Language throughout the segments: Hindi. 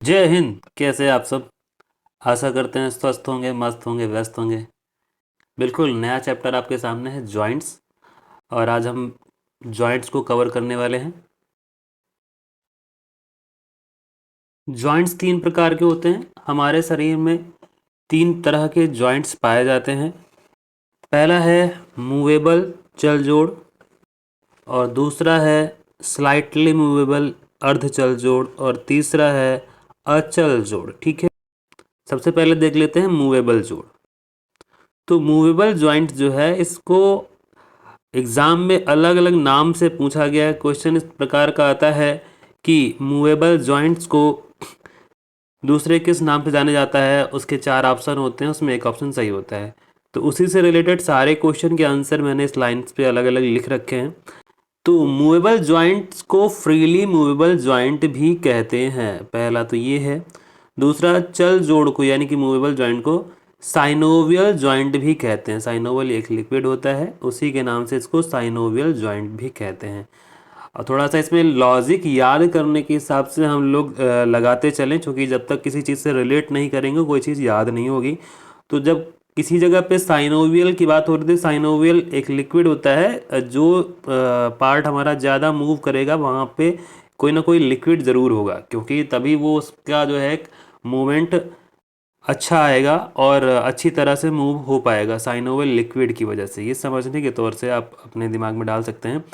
जय हिंद। कैसे आप सब? आशा करते हैं स्वस्थ होंगे, मस्त होंगे, व्यस्त होंगे। बिल्कुल नया चैप्टर आपके सामने है, जॉइंट्स। और आज हम जॉइंट्स को कवर करने वाले हैं। जॉइंट्स तीन प्रकार के होते हैं हमारे शरीर में। तीन तरह के जॉइंट्स पाए जाते हैं। पहला है मूवेबल, चल जोड़। और दूसरा है स्लाइटली मूवेबल, अर्ध चल जोड़। और तीसरा है अचल जोड़। ठीक है, सबसे पहले देख लेते हैं मूवेबल जोड़। तो मूवेबल जॉइंट जो है, इसको एग्ज़ाम में अलग अलग नाम से पूछा गया है। क्वेश्चन इस प्रकार का आता है कि मूवेबल जॉइंट्स को दूसरे किस नाम से जाने जाता है। उसके चार ऑप्शन होते हैं, उसमें एक ऑप्शन सही होता है। तो उसी से रिलेटेड सारे क्वेश्चन के आंसर मैंने इस लाइन्स पे अलग अलग लिख रखे हैं। तो मूवेबल जॉइंट्स को फ्रीली मूवेबल जॉइंट भी कहते हैं, पहला तो ये है। दूसरा, चल जोड़ को यानी कि मूवेबल जॉइंट को साइनोवियल जॉइंट भी कहते हैं। साइनोवियल एक लिक्विड होता है, उसी के नाम से इसको साइनोवियल जॉइंट भी कहते हैं। और थोड़ा सा इसमें लॉजिक याद करने के हिसाब से हम लोग लगाते चलें, क्योंकि जब तक किसी चीज़ से रिलेट नहीं करेंगे कोई चीज़ याद नहीं होगी। तो जब किसी जगह पे साइनोवियल की बात हो रही थी, साइनोवियल एक लिक्विड होता है, जो पार्ट हमारा ज़्यादा मूव करेगा वहाँ पे कोई ना कोई लिक्विड ज़रूर होगा, क्योंकि तभी वो उसका जो है मूवमेंट अच्छा आएगा और अच्छी तरह से मूव हो पाएगा साइनोवियल लिक्विड की वजह से। ये समझने के तौर से आप अपने दिमाग में डाल सकते हैं।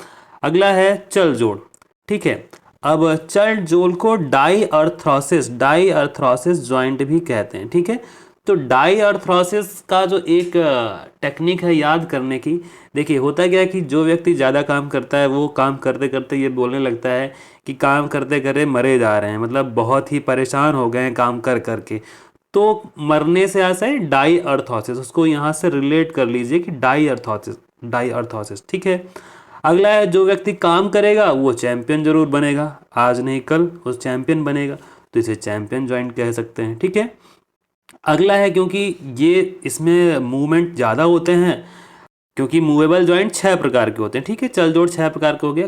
अगला है चल जोड़। ठीक है, अब चल जोड़ को डाई अर्थरोसिस जॉइंट भी कहते हैं। ठीक है, तो डाई अर्थरोसिस का जो एक टेक्निक है याद करने की, देखिए होता क्या है कि जो व्यक्ति ज़्यादा काम करता है वो काम करते करते ये बोलने लगता है कि काम करते करते मरे जा रहे हैं, मतलब बहुत ही परेशान हो गए हैं काम कर करके। तो मरने से ऐसा है डाई अर्थोसिस, उसको यहाँ से रिलेट कर लीजिए कि डाई अर्थोसिस। ठीक है, अगला है जो व्यक्ति काम करेगा वो चैंपियन जरूर बनेगा, आज नहीं कल वो चैंपियन बनेगा, तो इसे चैंपियन जॉइंट कह सकते हैं। ठीक है, अगला है क्योंकि ये इसमें मूवमेंट ज़्यादा होते हैं, क्योंकि मूवेबल जॉइंट 6 प्रकार के होते हैं। ठीक है, चल जोड़ 6 प्रकार के हो गए।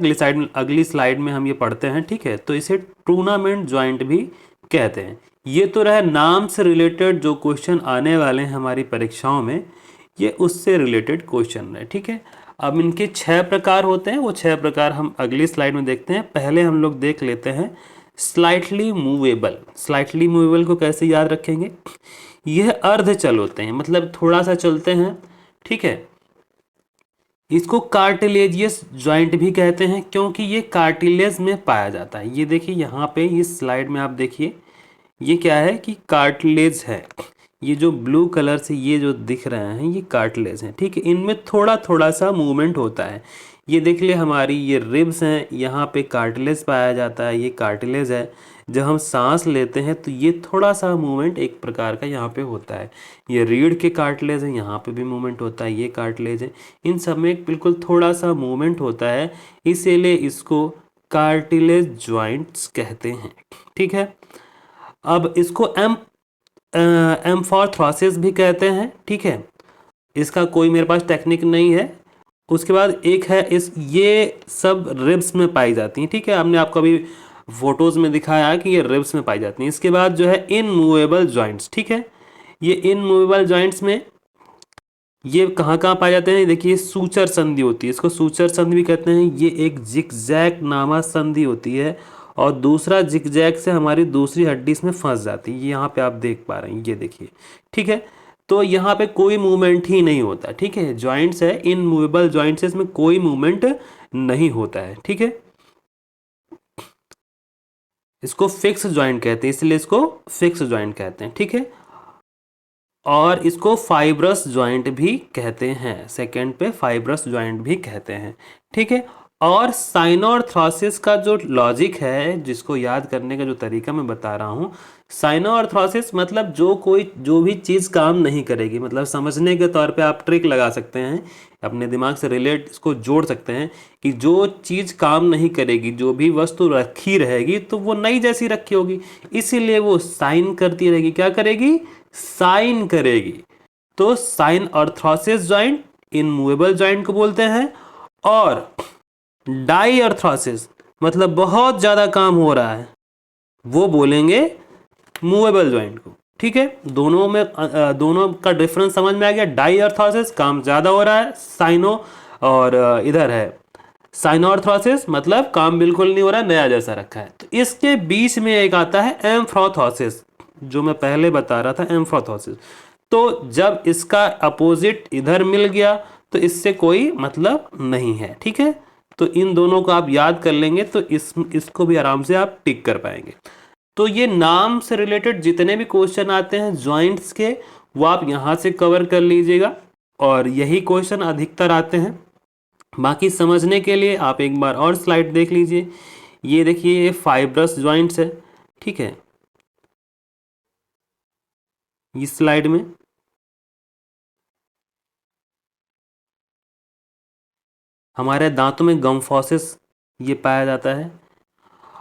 अगली स्लाइड में हम ये पढ़ते हैं। ठीक है, तो इसे टूर्नामेंट जॉइंट भी कहते हैं। ये तो रहे नाम से रिलेटेड जो क्वेश्चन आने वाले हैं हमारी परीक्षाओं में, ये उससे रिलेटेड क्वेश्चन है। ठीक है, अब इनके 6 प्रकार होते हैं, वो 6 प्रकार हम अगली स्लाइड में देखते हैं। पहले हम लोग देख लेते हैं स्लाइटली मूवेबल। स्लाइटली मूवेबल को कैसे याद रखेंगे? यह अर्ध चल होते हैं, मतलब थोड़ा सा चलते हैं। ठीक है, इसको कार्टिलेजियस जॉइंट भी कहते हैं, क्योंकि ये कार्टिलेज में पाया जाता है। ये देखिए यहाँ पे इस स्लाइड में आप देखिए, ये क्या है कि कार्टिलेज है। ये जो ब्लू कलर से ये जो दिख रहे हैं ये कार्टिलेज हैं। ठीक है, इनमें थोड़ा थोड़ा सा मूवमेंट होता है। ये देख लिए हमारी ये रिब्स हैं, यहाँ पे कार्टिलेज पाया जाता है, ये कार्टिलेज है। जब हम सांस लेते हैं तो ये थोड़ा सा मूवमेंट एक प्रकार का यहाँ पे होता है। ये रीढ़ के कार्टिलेज है, यहाँ पे भी मूवमेंट होता है, ये कार्टिलेज है। इन सब में बिल्कुल थोड़ा सा मूवमेंट होता है, इसीलिए इसको कार्टिलेज जॉइंट्स कहते हैं। ठीक है, अब इसको एम्फॉरथ्रोसिस भी कहते हैं। ठीक है, इसका कोई मेरे पास टेक्निक नहीं है। उसके बाद एक है इस, ये सब रिब्स में पाई जाती हैं। ठीक है, हमने आपको अभी फोटोज में दिखाया कि ये रिब्स में पाई जाती हैं। इसके बाद जो है इनमूवेबल जॉइंट्स। ठीक है, ये इनमूवेबल जॉइंट्स में ये कहाँ कहाँ पाए जाते हैं? देखिए सूचर संधि होती है, इसको सूचर संधि भी कहते हैं। ये एक जिगजैग नामा संधि होती है, और दूसरा जिगजैग से हमारी दूसरी हड्डी इसमें फंस जाती है। ये यहाँ पे आप देख पा रहे हैं, ये देखिए। ठीक है, तो यहाँ पे कोई मूवमेंट ही नहीं होता। ठीक है, जॉइंट्स है इनमूवेबल जॉइंट्स, इसमें कोई मूवमेंट नहीं होता है। ठीक है, इसको फिक्स जॉइंट कहते हैं, इसलिए इसको फिक्स जॉइंट कहते हैं। ठीक है, और इसको फाइब्रस जॉइंट भी कहते हैं, सेकंड पे फाइब्रस जॉइंट भी कहते हैं। ठीक है, और साइनोआर्थ्रोसिस का जो लॉजिक है, जिसको याद करने का जो तरीका मैं बता रहा हूँ, साइनोआर्थ्रोसिस मतलब जो भी चीज़ काम नहीं करेगी, मतलब समझने के तौर पे आप ट्रिक लगा सकते हैं, अपने दिमाग से रिलेट इसको जोड़ सकते हैं कि जो चीज़ काम नहीं करेगी, जो भी वस्तु रखी रहेगी तो वो नई जैसी रखी होगी, इसीलिए वो साइन करती रहेगी। क्या करेगी? साइन करेगी। तो साइन अर्थ्रोसिस जॉइंट इनमूवेबल जॉइंट को बोलते हैं, और डाई अर्थ्रोसिस मतलब बहुत ज़्यादा काम हो रहा है, वो बोलेंगे मूवेबल जॉइंट को। ठीक है, दोनों में दोनों का डिफरेंस समझ में आ गया। डाईअर्थ्रोसिस काम ज़्यादा हो रहा है, साइनो और इधर है साइनोआर्थ्रोसिस मतलब काम बिल्कुल नहीं हो रहा है, नया जैसा रखा है। तो इसके बीच में एक आता है एम्फ्रोथोसिस, जो मैं पहले बता रहा था एम्फ्रोथोसिस। तो जब इसका अपोजिट इधर मिल गया तो इससे कोई मतलब नहीं है। ठीक है, तो इन दोनों को आप याद कर लेंगे तो इसको भी आराम से आप टिक कर पाएंगे। तो ये नाम से रिलेटेड जितने भी क्वेश्चन आते हैं जॉइंट्स के, वो आप यहाँ से कवर कर लीजिएगा और यही क्वेश्चन अधिकतर आते हैं। बाकी समझने के लिए आप एक बार और स्लाइड देख लीजिए। ये देखिए, ये फाइब्रस जॉइंट्स है। ठीक है, इस स्लाइड में हमारे दांतों में गम्फोसिस ये पाया जाता है।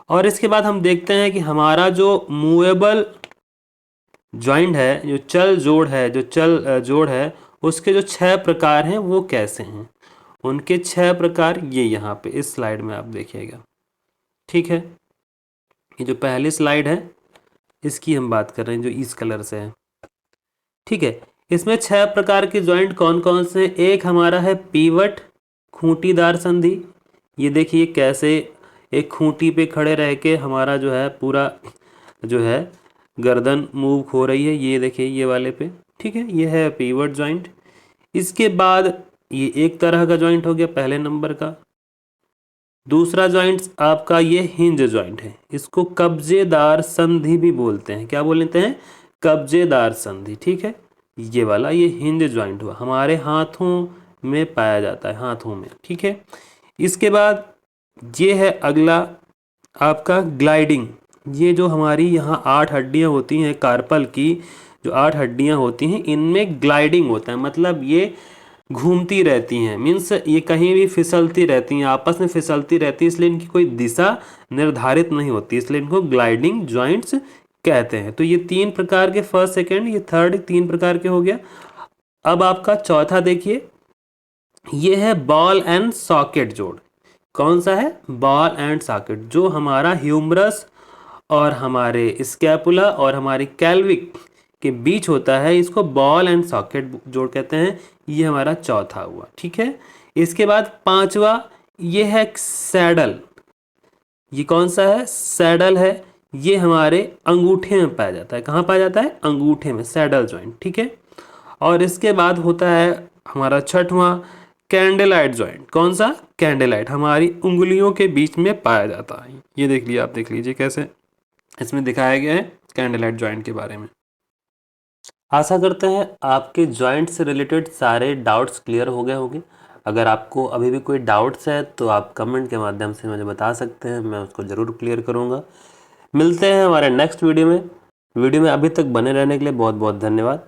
और इसके बाद हम देखते हैं कि हमारा जो मूवेबल जॉइंट है, जो चल जोड़ है, जो चल जोड़ है, उसके जो 6 प्रकार हैं वो कैसे हैं। उनके 6 प्रकार ये यहाँ पे इस स्लाइड में आप देखिएगा। ठीक है, ये जो पहली स्लाइड है इसकी हम बात कर रहे हैं, जो इस कलर से है। ठीक है, इसमें 6 प्रकार के जॉइंट कौन कौन से। एक हमारा है पीवट, खूंटीदार संधि। ये देखिए कैसे एक खूंटी पे खड़े रह के हमारा जो है पूरा जो है गर्दन मूव हो रही है, ये देखिए ये वाले पे। ठीक है, ये है पीवट जॉइंट। इसके बाद ये एक तरह का जॉइंट हो गया पहले नंबर का। दूसरा जॉइंट आपका ये हिंज जॉइंट है, इसको कब्जेदार संधि भी बोलते हैं। क्या बोलते हैं? कब्जेदार संधि। ठीक है, ये वाला ये हिंज जॉइंट हुआ, हमारे हाथों में पाया जाता है, हाथों में। ठीक है, इसके बाद ये है अगला आपका ग्लाइडिंग। ये जो हमारी यहाँ 8 हड्डियाँ होती हैं कार्पल की, जो 8 हड्डियाँ होती हैं, इनमें ग्लाइडिंग होता है, मतलब ये घूमती रहती हैं, मीन्स ये कहीं भी फिसलती रहती हैं, आपस में फिसलती रहती है, इसलिए इनकी कोई दिशा निर्धारित नहीं होती, इसलिए इनको ग्लाइडिंग जॉइंट्स कहते हैं। तो ये 3 प्रकार के, फर्स्ट सेकंड ये थर्ड 3 प्रकार के हो गया। अब आपका चौथा देखिए, ये है बॉल एंड सॉकेट जोड़। कौन सा है? बॉल एंड सॉकेट, जो हमारा ह्यूमरस और हमारे स्कैपुला और हमारी कैल्विक के बीच होता है, इसको बॉल एंड सॉकेट जोड़ कहते हैं। ये हमारा चौथा हुआ। ठीक है, इसके बाद पांचवा ये है सैडल। ये कौन सा है? सैडल है। ये हमारे अंगूठे में पाया जाता है। कहाँ पाया जाता है? अंगूठे में, सैडल जॉइंट। ठीक है, और इसके बाद होता है हमारा छठवां कैंडलाइट जॉइंट। कौन सा? कैंडलाइट, हमारी उंगलियों के बीच में पाया जाता है। ये देख लिया, आप देख लीजिए कैसे इसमें दिखाया गया है कैंडलाइट जॉइंट के बारे में। आशा करते हैं आपके जॉइंट से रिलेटेड सारे डाउट्स क्लियर हो गए होंगे। अगर आपको अभी भी कोई डाउट्स है तो आप कमेंट के माध्यम से मुझे बता सकते हैं, मैं उसको ज़रूर क्लियर करूँगा। मिलते हैं हमारे नेक्स्ट वीडियो में। वीडियो में अभी तक बने रहने के लिए बहुत बहुत धन्यवाद।